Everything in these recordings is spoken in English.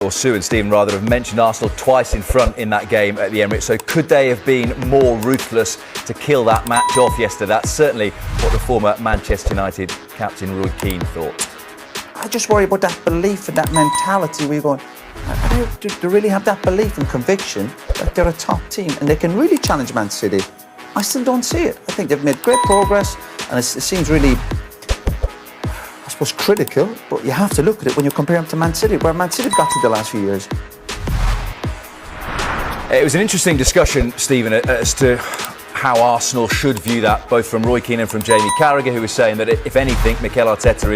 Or Sue and Stephen rather have mentioned Arsenal twice in front in that game at the Emirates, so could they have been more ruthless to kill that match off yesterday? That's certainly what the former Manchester United captain Roy Keane thought. I just worry about that belief and that mentality. We're going, do they really have that belief and conviction that they're a top team and they can really challenge Man City? I still don't see it. I think they've made great progress and it seems really, I suppose, critical, but you have to look at it when you compare them to Man City, where Man City have got to the last few years. It was an interesting discussion, Stephen, as to how Arsenal should view that, both from Roy Keane and from Jamie Carragher, who was saying that if anything, Mikel Arteta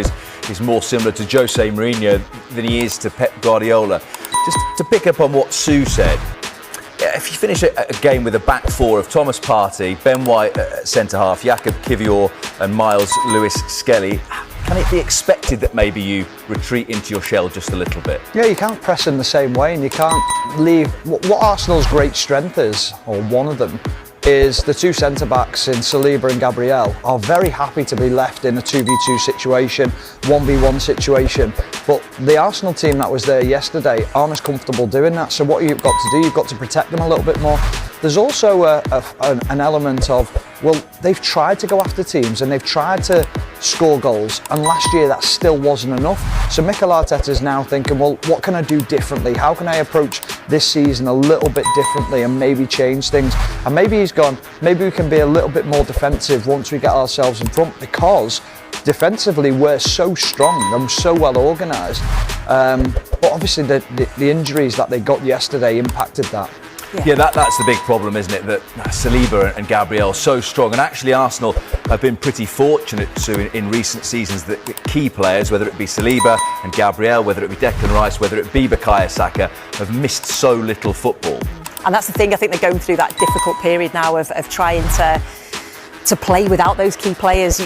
is more similar to Jose Mourinho than he is to Pep Guardiola. Just to pick up on what Sue said, if you finish a game with a back four of Thomas Partey, Ben White at centre-half, Jakub Kiwior and Miles Lewis-Skelly, can it be expected that maybe you retreat into your shell just a little bit? Yeah, you can't press in the same way and you can't leave... What Arsenal's great strength is, or one of them, is the two centre-backs in Saliba and Gabriel are very happy to be left in a 2v2 situation, 1v1 situation. But the Arsenal team that was there yesterday aren't as comfortable doing that. So what you've got to do, you've got to protect them a little bit more. There's also an element of, well, they've tried to go after teams and they've tried to score goals, and last year that still wasn't enough. So Mikel Arteta is now thinking, well, what can I do differently? How can I approach this season a little bit differently and maybe change things? And maybe he's gone, maybe we can be a little bit more defensive once we get ourselves in front, because defensively we're so strong and so well organised. But obviously the injuries that they got yesterday impacted that. Yeah, that's the big problem, isn't it? That Saliba and Gabriel are so strong, and actually Arsenal have been pretty fortunate in recent seasons that key players, whether it be Saliba and Gabriel, whether it be Declan Rice, whether it be Bukayo Saka, have missed so little football. And that's the thing, I think they're going through that difficult period now of trying to play without those key players.